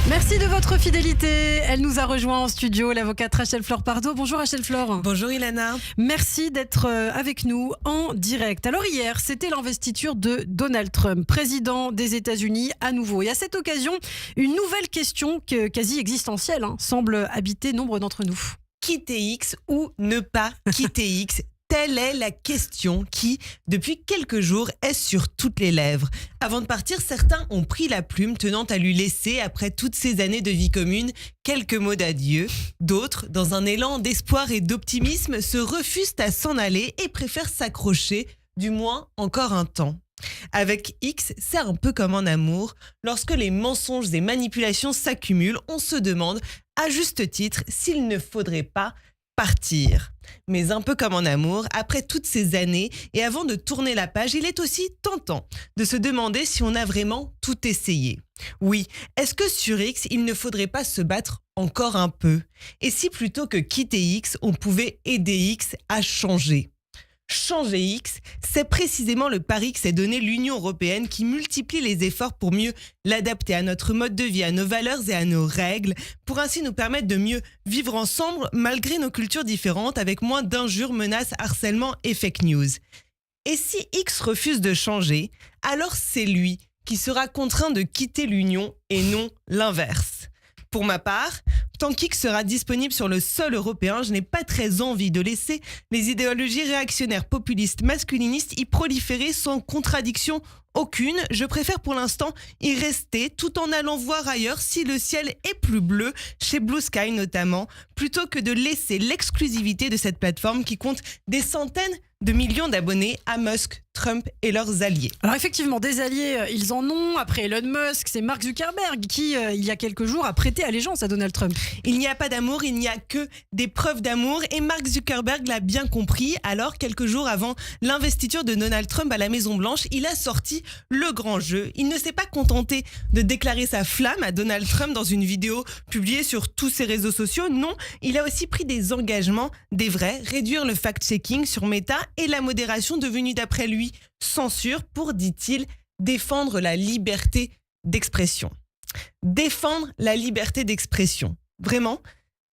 Merci de votre fidélité. Elle nous a rejoint en studio, l'avocate Rachel Flore Pardo. Bonjour Rachel Flore. Bonjour Ilana. Merci d'être avec nous en direct. Alors hier, c'était l'investiture de Donald Trump, président des États-Unis à nouveau. Et à cette occasion, une nouvelle question quasi existentielle semble habiter nombre d'entre nous. Quitter X ou ne pas quitter X? Telle est la question qui, depuis quelques jours, est sur toutes les lèvres. Avant de partir, certains ont pris la plume tenant à lui laisser, après toutes ces années de vie commune, quelques mots d'adieu. D'autres, dans un élan d'espoir et d'optimisme, se refusent à s'en aller et préfèrent s'accrocher, du moins encore un temps. Avec X, c'est un peu comme en amour. Lorsque les mensonges et manipulations s'accumulent, on se demande, à juste titre, s'il ne faudrait pas partir. Mais un peu comme en amour, après toutes ces années et avant de tourner la page, il est aussi tentant de se demander si on a vraiment tout essayé. Oui, est-ce que sur X, il ne faudrait pas se battre encore un peu? Et si plutôt que quitter X, on pouvait aider X à changer? Changer X, c'est précisément le pari que s'est donné l'Union européenne qui multiplie les efforts pour mieux l'adapter à notre mode de vie, à nos valeurs et à nos règles, pour ainsi nous permettre de mieux vivre ensemble malgré nos cultures différentes, avec moins d'injures, menaces, harcèlement et fake news. Et si X refuse de changer, alors c'est lui qui sera contraint de quitter l'Union et non l'inverse. Pour ma part, tant qu'X sera disponible sur le sol européen, je n'ai pas très envie de laisser les idéologies réactionnaires, populistes, masculinistes y proliférer sans contradiction aucune. Je préfère pour l'instant y rester tout en allant voir ailleurs si le ciel est plus bleu, chez Blue Sky notamment, plutôt que de laisser l'exclusivité de cette plateforme qui compte des centaines de millions d'abonnés à Musk, Trump et leurs alliés. Alors effectivement, des alliés, ils en ont. Après Elon Musk, c'est Mark Zuckerberg qui, il y a quelques jours, a prêté allégeance à Donald Trump. Il n'y a pas d'amour, il n'y a que des preuves d'amour et Mark Zuckerberg l'a bien compris. Alors, quelques jours avant l'investiture de Donald Trump à la Maison-Blanche, il a sorti le grand jeu. Il ne s'est pas contenté de déclarer sa flamme à Donald Trump dans une vidéo publiée sur tous ses réseaux sociaux. Non, il a aussi pris des engagements, des vrais, réduire le fact-checking sur Meta et la modération devenue d'après lui censure pour, dit-il, défendre la liberté d'expression. Défendre la liberté d'expression. Vraiment?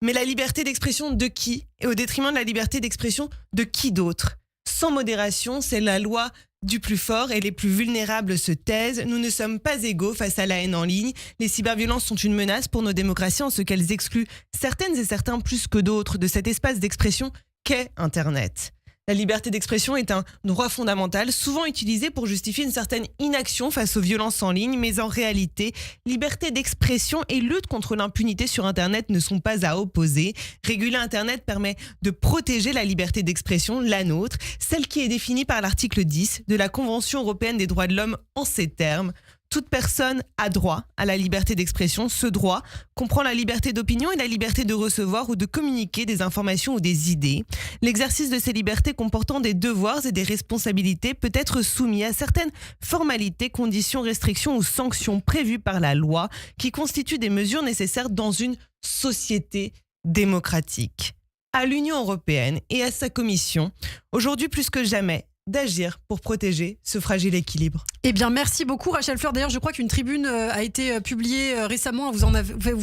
Mais la liberté d'expression de qui? Et au détriment de la liberté d'expression de qui d'autre? Sans modération, c'est la loi du plus fort et les plus vulnérables se taisent. Nous ne sommes pas égaux face à la haine en ligne. Les cyberviolences sont une menace pour nos démocraties en ce qu'elles excluent certaines et certains plus que d'autres de cet espace d'expression qu'est Internet. La liberté d'expression est un droit fondamental, souvent utilisé pour justifier une certaine inaction face aux violences en ligne, mais en réalité, liberté d'expression et lutte contre l'impunité sur Internet ne sont pas à opposer. Réguler Internet permet de protéger la liberté d'expression, la nôtre, celle qui est définie par l'article 10 de la Convention européenne des droits de l'homme en ces termes. Toute personne a droit à la liberté d'expression. Ce droit comprend la liberté d'opinion et la liberté de recevoir ou de communiquer des informations ou des idées. L'exercice de ces libertés comportant des devoirs et des responsabilités peut être soumis à certaines formalités, conditions, restrictions ou sanctions prévues par la loi qui constituent des mesures nécessaires dans une société démocratique. À l'Union européenne et à sa Commission, aujourd'hui plus que jamais, d'agir pour protéger ce fragile équilibre. Eh bien, merci beaucoup Rachel Fleur. D'ailleurs, je crois qu'une tribune a été publiée récemment. Vous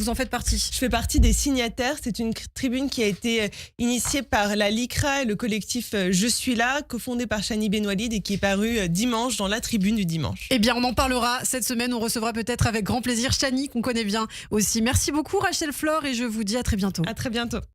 en faites partie. Je fais partie des signataires. C'est une tribune qui a été initiée par la LICRA et le collectif Je suis là, cofondé par Chani Benoualid et qui est paru dimanche dans la tribune du dimanche. Eh bien, on en parlera cette semaine. On recevra peut-être avec grand plaisir Chani, qu'on connaît bien aussi. Merci beaucoup Rachel Fleur et je vous dis à très bientôt. À très bientôt.